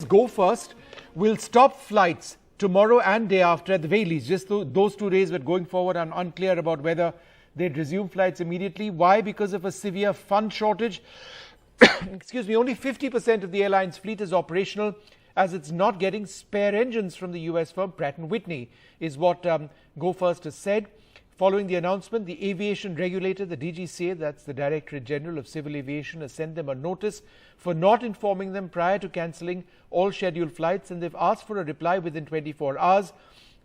Go First will stop flights tomorrow and day after at the very least. Just those 2 days, but going forward, I'm unclear about whether they'd resume flights immediately. Why? Because of a severe fund shortage. Excuse me, only 50% of the airline's fleet is operational, as it's not getting spare engines from the US firm Pratt & Whitney, is what Go First has said. Following the announcement, the aviation regulator, the DGCA, that's the Directorate General of Civil Aviation, has sent them a notice for not informing them prior to cancelling all scheduled flights, and they've asked for a reply within 24 hours.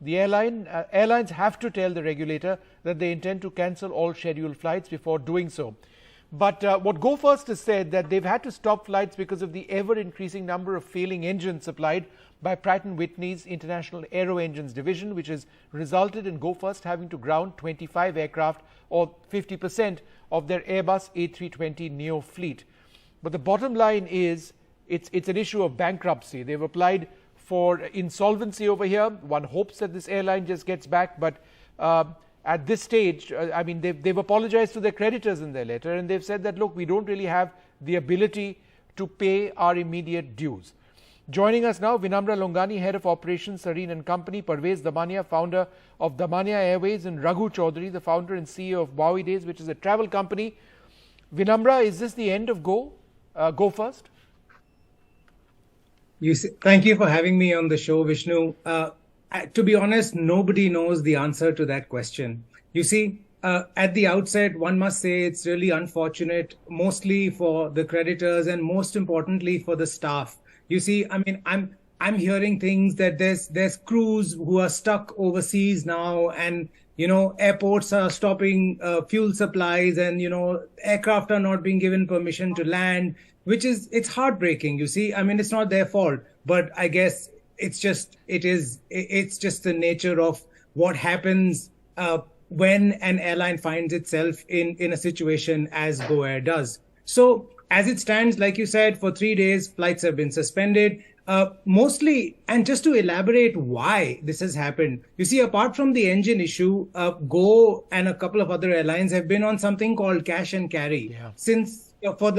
The airlines have to tell the regulator that they intend to cancel all scheduled flights before doing so. But what Go First has said that they've had to stop flights because of the ever-increasing number of failing engines supplied by Pratt & Whitney's International Aero Engines division, which has resulted in Go First having to ground 25 aircraft, or 50% of their Airbus A320neo fleet. But the bottom line is it's an issue of bankruptcy. They've applied for insolvency over here. One hopes that this airline just gets back, but at this stage, I mean, they've apologized to their creditors in their letter, and they've said that, look, we don't really have the ability to pay our immediate dues. Joining us now, Vinamra Longani, Head of Operations, Sareen & Company, Parvez Damania, founder of Damania Airways, and Raghu Chaudhary, the founder and CEO of Bowie Days, which is a travel company. Vinamra, is this the end of Go First? Thank you for having me on the show, Vishnu. To be honest, nobody knows the answer to that question. You see, at the outset, one must say it's really unfortunate, mostly for the creditors and most importantly for the staff. You see, I mean, I'm hearing things that there's crews who are stuck overseas now, and airports are stopping fuel supplies, and aircraft are not being given permission to land, it's heartbreaking. You see, I mean, it's not their fault, but I guess it's just the nature of what happens when an airline finds itself in a situation as Go Air does. So as it stands, like you said, for 3 days, flights have been suspended. Mostly, and just to elaborate why this has happened, you see, apart from the engine issue, Go and a couple of other airlines have been on something called cash and carry since for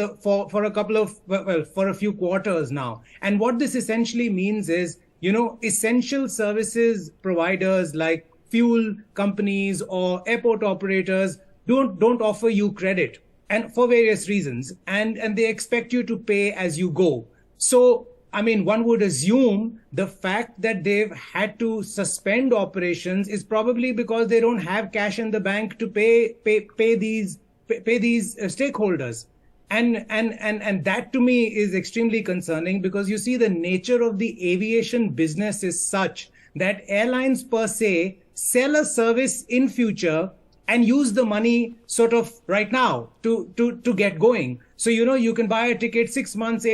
a few quarters now. And what this essentially means is, essential services providers like fuel companies or airport operators don't offer you credit, and for various reasons, and they expect you to pay as you go. So, I mean, one would assume the fact that they've had to suspend operations is probably because they don't have cash in the bank to pay these stakeholders. And that to me is extremely concerning, because you see, the nature of the aviation business is such that airlines per se sell a service in future and use the money sort of right now to get going. So, you can buy a ticket 6 months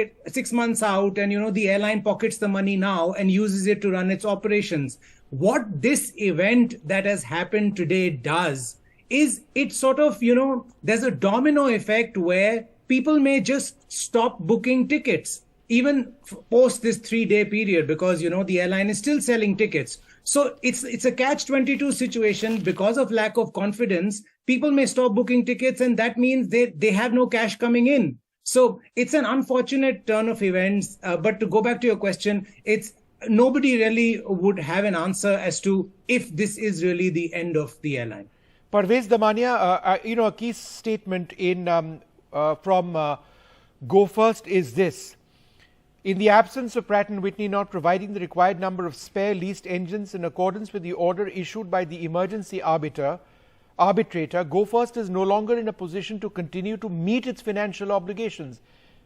out, and, the airline pockets the money now and uses it to run its operations. What this event that has happened today does is it sort of, there's a domino effect where people may just stop booking tickets, even post this 3-day period, because, the airline is still selling tickets. So it's a catch-22 situation. Because of lack of confidence, people may stop booking tickets, and that means they have no cash coming in. So it's an unfortunate turn of events. But to go back to your question, nobody really would have an answer as to if this is really the end of the airline. Parvez Damania, a key statement from Go First is this: in the absence of Pratt & Whitney not providing the required number of spare leased engines in accordance with the order issued by the emergency arbitrator, Go First is no longer in a position to continue to meet its financial obligations.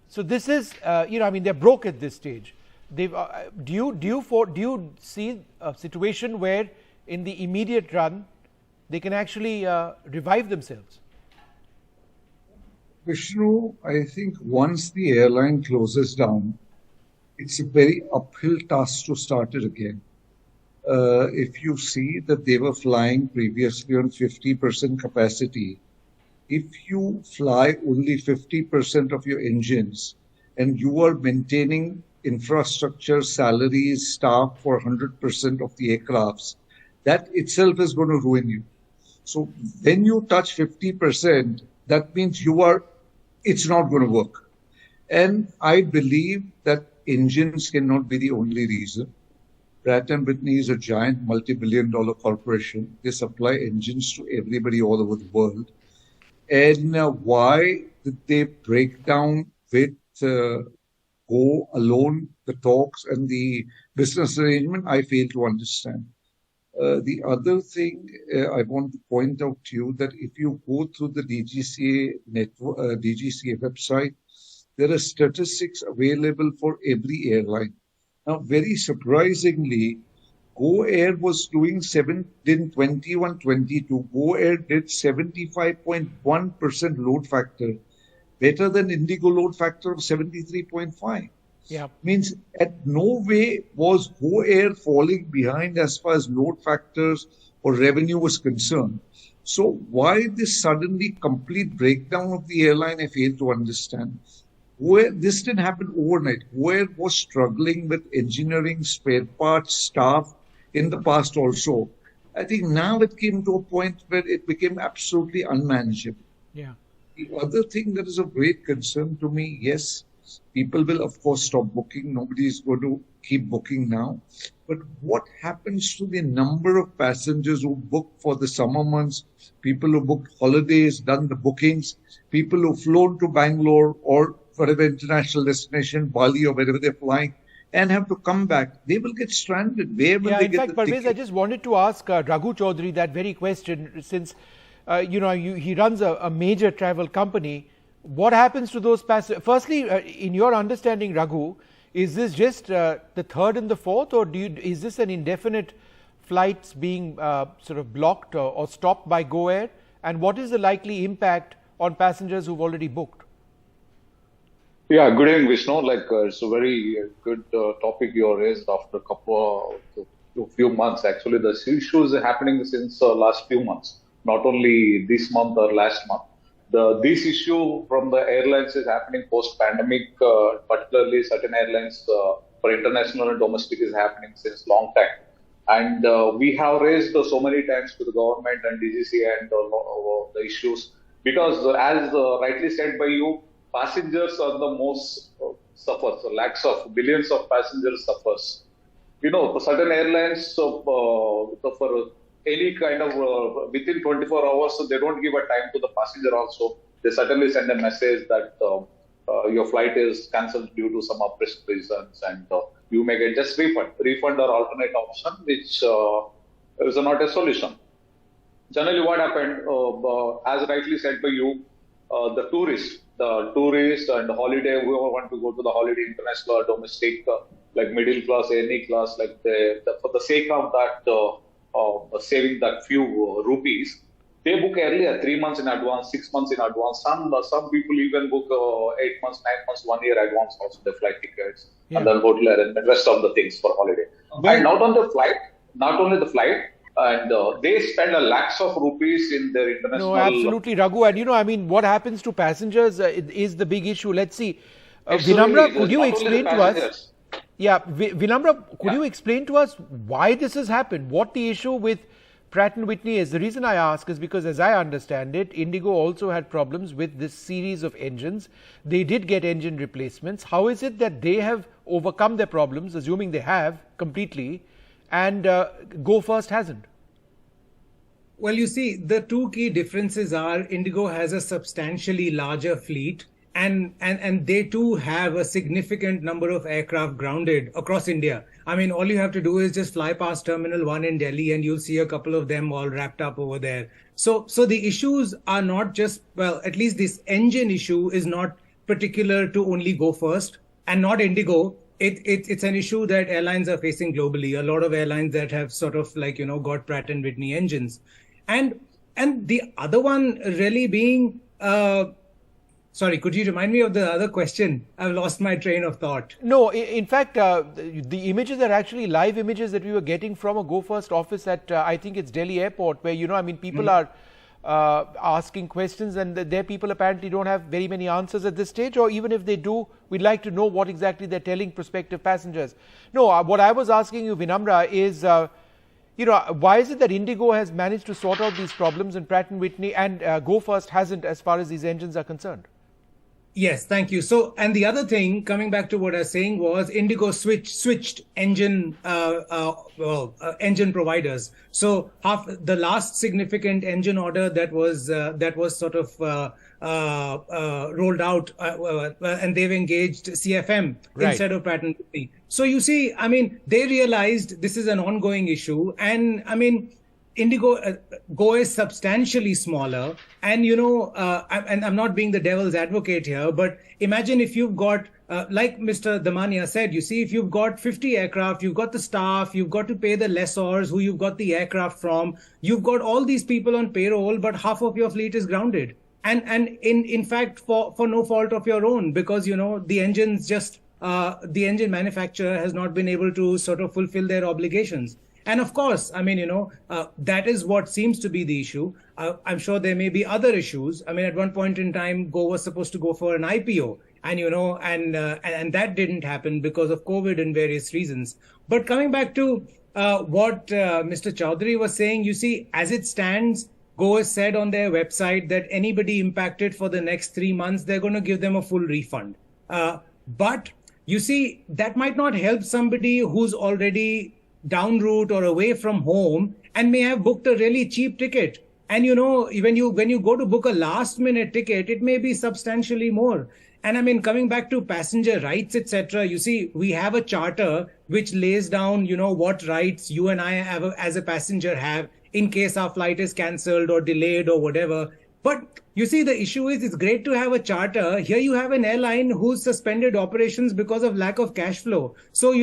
So this is, they're broke at this stage. Do you see a situation where in the immediate run they can actually revive themselves? Vishnu, I think once the airline closes down, it's a very uphill task to start it again. If you see that they were flying previously on 50% capacity, if you fly only 50% of your engines and you are maintaining infrastructure, salaries, staff for 100% of the aircrafts, that itself is going to ruin you. So when you touch 50%, that means it's not going to work. And I believe that engines cannot be the only reason. Pratt and Whitney is a giant multi-billion-dollar corporation. They supply engines to everybody all over the world. And why did they break down with Go alone, the talks and the business arrangement? I fail to understand. The other thing I want to point out to you that if you go through the DGCA network, DGCA website, there are statistics available for every airline. Now, very surprisingly, Go Air was doing in 21-22. Go Air did 75.1% load factor, better than Indigo load factor of 73.5. Yeah. Means at no way was Go Air falling behind as far as load factors or revenue was concerned. So why this suddenly complete breakdown of the airline, I fail to understand. This didn't happen overnight. Go Air was struggling with engineering, spare parts, staff in the past also. I think now it came to a point where it became absolutely unmanageable. Yeah. The other thing that is of great concern to me, yes, people will of course stop booking. Nobody is going to keep booking now. But what happens to the number of passengers who book for the summer months, people who booked holidays, done the bookings, people who flown to Bangalore or whatever international destination, Bali or wherever they're flying, and have to come back? They will get stranded. Where will they in get fact, the Parvez, ticket? I just wanted to ask Raghu Chaudhary that very question, since he runs a major travel company. What happens to those passengers? Firstly, in your understanding, Raghu, is this just the third and the fourth, or is this an indefinite flights being sort of blocked or stopped by Go Air? And what is the likely impact on passengers who've already booked? Yeah, good evening, Vishnu. It's a very good topic you raised after a few months. Actually, the issues are happening since last few months, not only this month or last month. This issue from the airlines is happening post-pandemic, particularly certain airlines for international and domestic is happening since long time. And we have raised so many times to the government and DGCA and the issues, because as rightly said by you, passengers are the most suffers. So lakhs of billions of passengers suffers. For certain airlines, for any kind of within 24 hours, so they don't give a time to the passenger also. They certainly send a message that your flight is cancelled due to some oppressed reasons, and you may get just refund or alternate option, which is not a solution. Generally, what happened, as rightly said by you, the tourist and holiday, whoever want to go to the holiday, international or domestic, like middle class, any class, like for the sake of that, saving that few rupees, they book earlier, 3 months in advance, 6 months in advance. Some people even book 8 months, 9 months, 1 year advance also the flight tickets, and then hotel and the rest of the things for holiday. And not only the flight, and they spend lakhs of rupees in their international. No, absolutely, Raghu. And what happens to passengers is the big issue. Let's see. Vinamra, could you explain to us? Yeah, Vinamra, could you explain to us why this has happened? What the issue with Pratt & Whitney is? The reason I ask is because, as I understand it, Indigo also had problems with this series of engines. They did get engine replacements. How is it that they have overcome their problems, assuming they have completely, and Go First hasn't? Well, you see, the two key differences are Indigo has a substantially larger fleet, and they too have a significant number of aircraft grounded across India. I mean, all you have to do is just fly past Terminal 1 in Delhi and you'll see a couple of them all wrapped up over there. So the issues are not just, well, at least this engine issue is not particular to only Go First and not Indigo. It's an issue that airlines are facing globally. A lot of airlines that have sort of got Pratt & Whitney engines. And the other one really being, sorry, could you remind me of the other question? I've lost my train of thought. No, in fact, the images are actually live images that we were getting from a Go First office at, I think it's Delhi airport, where, people are asking questions, and their people apparently don't have very many answers at this stage, or even if they do, we'd like to know what exactly they're telling prospective passengers. No, what I was asking you, Vinamra, is, why is it that Indigo has managed to sort out these problems and Pratt & Whitney and Go First hasn't, as far as these engines are concerned? Yes, thank you. So, and the other thing, coming back to what I was saying, was Indigo switched engine engine providers. So, half the last significant engine order that was sort of rolled out, and they've engaged CFM Right. instead of Pratt and Whitney. So, you see, I mean, they realized this is an ongoing issue, and I mean, Indigo Go is substantially smaller, and and I'm not being the devil's advocate here, but imagine if you've got, like Mr. Damania said, you see, if you've got 50 aircraft, you've got the staff, you've got to pay the lessors who you've got the aircraft from, you've got all these people on payroll, but half of your fleet is grounded, and in fact for no fault of your own, because the engines just the engine manufacturer has not been able to sort of fulfill their obligations. And of course, I mean, that is what seems to be the issue. I'm sure there may be other issues. I mean, at one point in time, Go was supposed to go for an IPO, and and that didn't happen because of COVID and various reasons. But coming back to what Mr. Chaudhary was saying, you see, as it stands, Go has said on their website that anybody impacted for the next 3 months, they're going to give them a full refund. But you see, that might not help somebody who's already down route or away from home and may have booked a really cheap ticket. And when you go to book a last minute ticket, it may be substantially more. And I mean, coming back to passenger rights, etc., you see, we have a charter which lays down, what rights you and I have as a passenger have in case our flight is cancelled or delayed or whatever. But you see, the issue is, it's great to have a charter. Here you have an airline who's suspended operations because of lack of cash flow. So,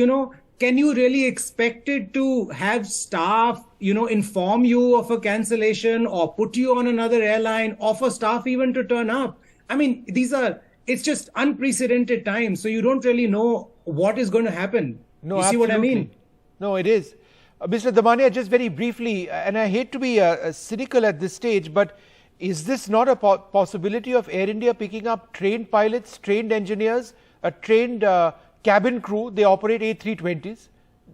can you really expect it to have staff, inform you of a cancellation or put you on another airline, or for staff even to turn up? I mean, it's just unprecedented times. So you don't really know what is going to happen. No, you see what I absolutely. mean? No, it is. Mr. Damania, just very briefly, and I hate to be cynical at this stage, but is this not a possibility of Air India picking up trained pilots, trained engineers, a trained cabin crew? They operate A320s.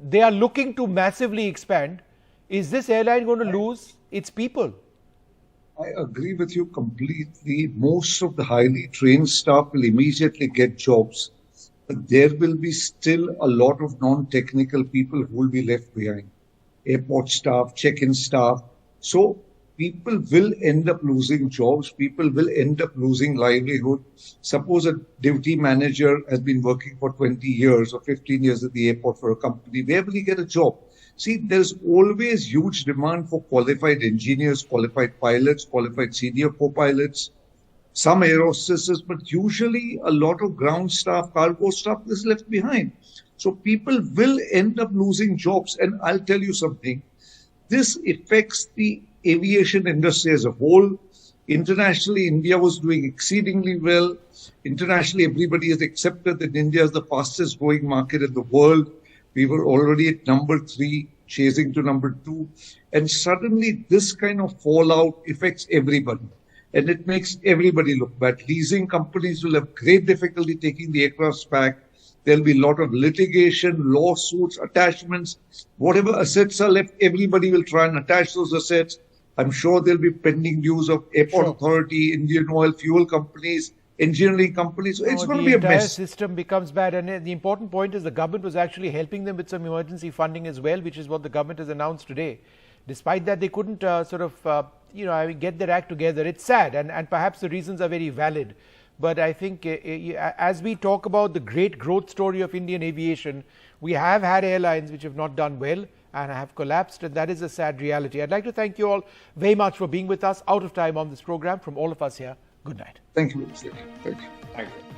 They are looking to massively expand. Is this airline going to lose its people? I agree with you completely. Most of the highly trained staff will immediately get jobs, but there will be still a lot of non-technical people who will be left behind. Airport staff, check-in staff. So people will end up losing jobs. People will end up losing livelihood. Suppose a duty manager has been working for 20 years or 15 years at the airport for a company. Where will he get a job? See, there's always huge demand for qualified engineers, qualified pilots, qualified senior co-pilots, some air hostesses, but usually a lot of ground staff, cargo staff is left behind. So people will end up losing jobs. And I'll tell you something, this affects the aviation industry as a whole. Internationally, India was doing exceedingly well. Internationally, everybody has accepted that India is the fastest growing market in the world. We were already at number 3, chasing to number 2. And suddenly this kind of fallout affects everybody. And it makes everybody look bad. Leasing companies will have great difficulty taking the aircrafts back. There'll be a lot of litigation, lawsuits, attachments. Whatever assets are left, everybody will try and attach those assets. I'm sure there'll be pending dues of Airport Authority, Indian Oil, fuel companies, engineering companies. So it's going to be a mess. The entire system becomes bad. And the important point is the government was actually helping them with some emergency funding as well, which is what the government has announced today. Despite that, they couldn't get their act together. It's sad, and perhaps the reasons are very valid. But I think as we talk about the great growth story of Indian aviation, we have had airlines which have not done well and have collapsed, and that is a sad reality. I'd like to thank you all very much for being with us out of time on this program. From all of us here, good night. Thank you. Thank you. Thank you.